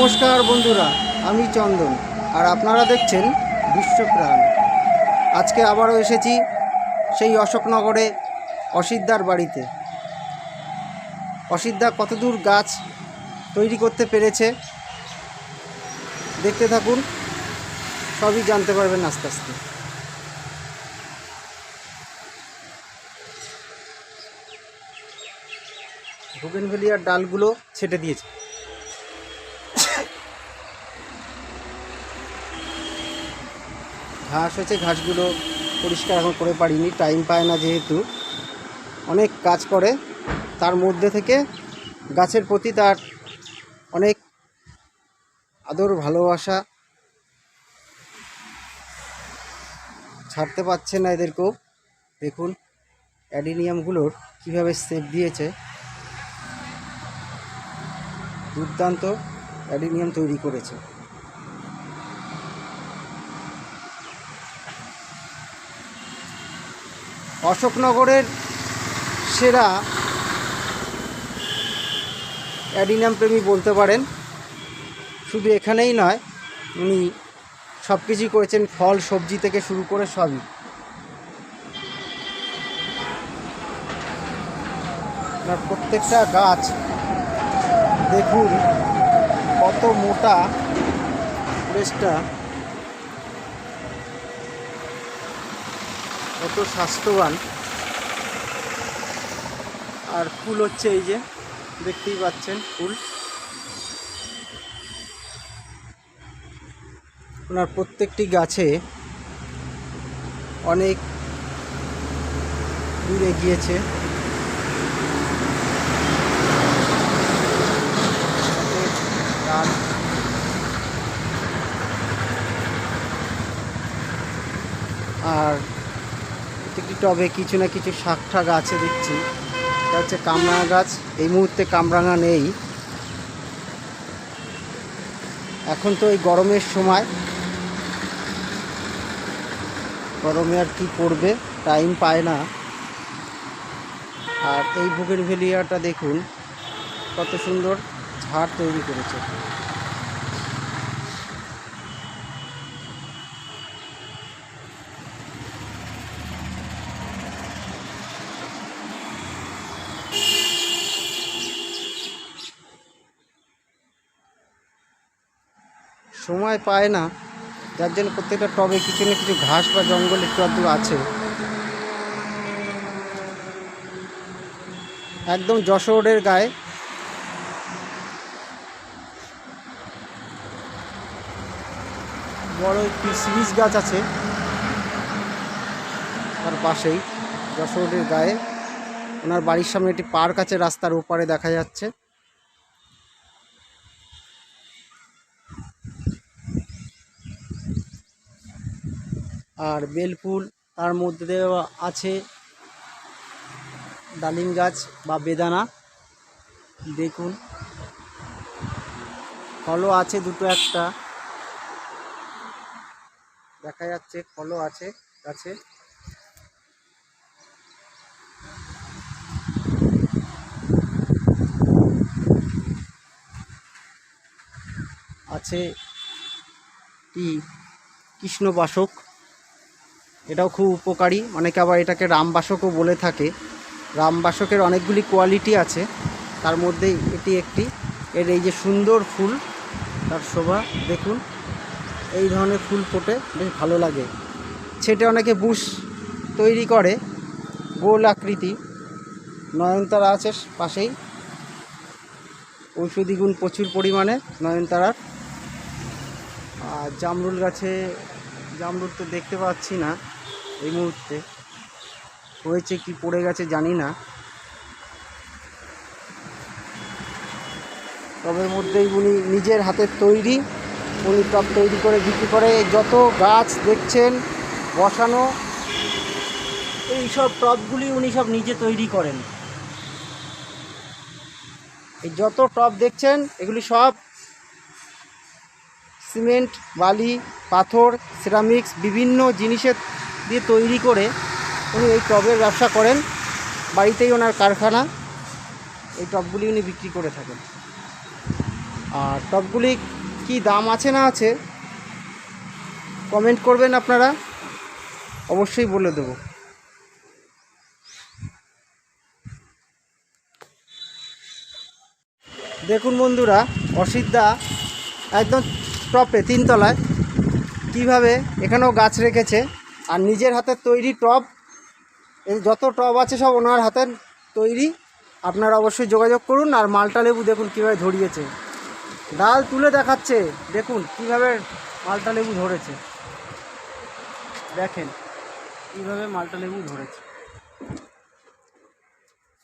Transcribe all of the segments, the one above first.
নমস্কার বন্ধুরা, আমি চন্দন আর আপনারা দেখছেন বিশ্বপ্রাণ। আজকে আবারও এসেছি সেই অশোকনগরে অসিতদার বাড়িতে। অসিতদা কতদূর গাছ তৈরি করতে পেরেছে দেখতে থাকুন, সবই জানতে পারবেন আস্তে আস্তে। বুগেনভেলিয়ার ডালগুলো ছেটে দিয়েছে। ঘাস হয়েছে, ঘাসগুলো পরিষ্কার এখন করে পারিনি, টাইম পায় না যেহেতু। অনেক কাজ করে, তার মধ্যে থেকে গাছের প্রতি তার অনেক আদর ভালোবাসা, ছাড়তে পারছে না এদেরকেও। দেখুন অ্যাডিনিয়ামগুলোর কীভাবে শেপ দিয়েছে, দুর্দান্ত অ্যাডিনিয়াম তৈরি করেছে। অশোকনগরের সেরা অ্যাডিনিয়াম প্রেমী বলতে পারেন। শুধু এখানেই নয়, উনি সব কিছুই করেছেন, ফল সবজি থেকে শুরু করে সবই। আর প্রত্যেকটা গাছ দেখুন কত মোটা, বেশটা কত স্বাস্থ্যবান। আর ফুল হচ্ছে, এই যে দেখতেই পাচ্ছেন ফুল। ওনার প্রত্যেকটি গাছে অনেক দূরে গিয়েছে। আর প্রত্যেকটি টবে কিছু না কিছু শাক ঠাক আছে দেখছি। এটা হচ্ছে কামরাঙা গাছ। এই মুহূর্তে কামরাঙা নেই, এখন তো এই গরমের সময়, গরমে আর কি করবে, টাইম পায় না। আর এই বুগেনভেলিয়াটা দেখুন কত সুন্দর ঝাড় তৈরি করেছে। সময় পায় না, যার জন্য প্রত্যেকটা টবে কিছু না কিছু ঘাস বা জঙ্গল একটু আধটু আছে। একদম যশোর রোডের গায়ে বড় একটি সিরিজ গাছ আছে, তার পাশেই যশোর রোডের গায়ে। ওনার বাড়ির সামনে একটি পার্ক আছে, রাস্তার ওপারে দেখা যাচ্ছে। আর বেলফুল, তার মধ্যে দেওয়া আছে ডালিম গাছ বা বেদানা। দেখুন ফলও আছে, দুটো একটা দেখা যাচ্ছে, ফলও আছে গাছে। আছে কি কৃষ্ণবাসক, এটাও খুব উপকারী। অনেকে আবার এটাকে রামবাসকও বলে থাকে। রামবাসকের অনেকগুলি কোয়ালিটি আছে, তার মধ্যেই এটি একটি। এর এই যে সুন্দর ফুল, তার শোভা দেখুন। এই ধরনের ফুল ফোটে, বেশ ভালো লাগে। ছেটে অনেকে বুশ তৈরি করে, গোল আকৃতি। নয়নতারা আছে পাশেই, ঔষধি গুণ প্রচুর পরিমাণে নয়নতারার। আর জামরুল গাছে, জামরুল তো দেখতে পাচ্ছি না এই মুহূর্তে, হয়েছে কি পড়ে গেছে জানি না। টবের মধ্যেই উনি নিজের হাতের তৈরি, উনি টব তৈরি করে বিক্রি করে। যত গাছ দেখছেন বসানো, এই সব টবগুলি উনি সব নিজে তৈরি করেন। এই যত টব দেখছেন এগুলি সব সিমেন্ট, বালি, পাথর, সিরামিক্স বিভিন্ন জিনিসের দিয়ে তৈরি করে উনি এই টবের ব্যবসা করেন। বাড়িতেই ওনার কারখানা, এই টবগুলি উনি বিক্রি করে থাকেন। আর টবগুলি কি দাম আছে না আছে কমেন্ট করবেন আপনারা, অবশ্যই বলে দেবো। দেখুন বন্ধুরা, অসিতদা একদম টপে 3 তলায় কীভাবে এখানেও গাছ রেখেছে, আর নিজের হাতের তৈরি টব, এই যত টব আছে সব ওনার হাতের তৈরি। আপনারা অবশ্যই যোগাযোগ করুন। আর মালটা লেবু দেখুন কীভাবে ধরিয়েছে, ডাল তুলে দেখাচ্ছে, দেখুন কীভাবে মালটা লেবু ধরেছে, দেখেন কীভাবে মালটা লেবু ধরেছে।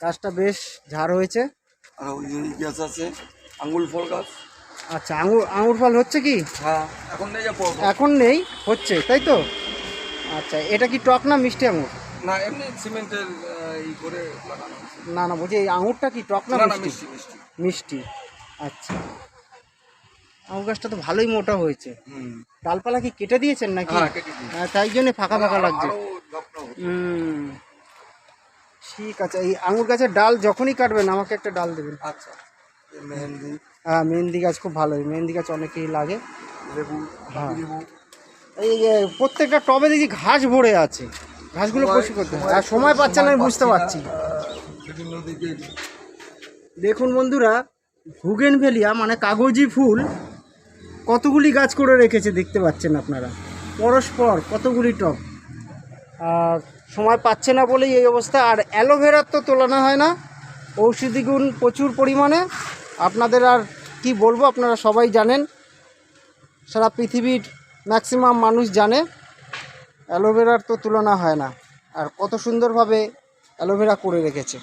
গাছটা বেশ ঝাড় হয়েছে। আর ওই গাছ আছে আঙ্গুল ফল গাছ। আচ্ছা, আঙুর ফল হচ্ছে কি? হ্যাঁ, এখন নেই, এখন নেই, হচ্ছে তাই তো? আচ্ছা, এটা কি টক না মিষ্টি আঙুর? না, এমনি সিমেন্টের ই করে লাগানো আছে। না না, বলছি এই আঙুরটা কি টক না না, মিষ্টি? মিষ্টি মিষ্টি। মিষ্টি। আচ্ছা, আঙুর গাছটা তো ভালোই মোটা হয়েছে। ডালপালা কি কেটে দিয়েছেন নাকি? হ্যাঁ, কেটে দিয়েছি। তাই জন্য ফাঁকা ফাঁকা লাগছে। আরো যত্ন হচ্ছে। ঠিক আছে, এই আঙুর গাছের ডাল যখনই কাটবেন আমাকে একটা ডাল দেবেন। আচ্ছা, এই মেহেন্দি, হ্যাঁ, মেহেন্দি গাছ খুব ভালোই, মেহেন্দি গাছ অনেকেই লাগে। লেবু, হ্যাঁ। লেবু। এই প্রত্যেকটা টবে দেখি ঘাস ভরে আছে, ঘাসগুলো পরিষ্কার করতে হয়, আর সময় পাচ্ছে না, আমি বুঝতে পারছি। বিভিন্ন দিকে দেখুন বন্ধুরা, বুগেনভেলিয়া মানে কাগজি ফুল কতগুলি গাছ করে রেখেছে দেখতে পাচ্ছেন আপনারা, পরস্পর কতগুলি টব। আর সময় পাচ্ছে না বলেই এই অবস্থা। আর অ্যালোভেরার তো তুলনা হয় না, ঔষধি গুণ প্রচুর পরিমাণে। আপনাদের আর কি বলবো, আপনারা সবাই জানেন, সারা পৃথিবীর ম্যাক্সিমাম মানুষ জানে অ্যালোভেরার তো তুলনা হয় না। আর কত সুন্দরভাবে অ্যালোভেরা করে রেখেছে।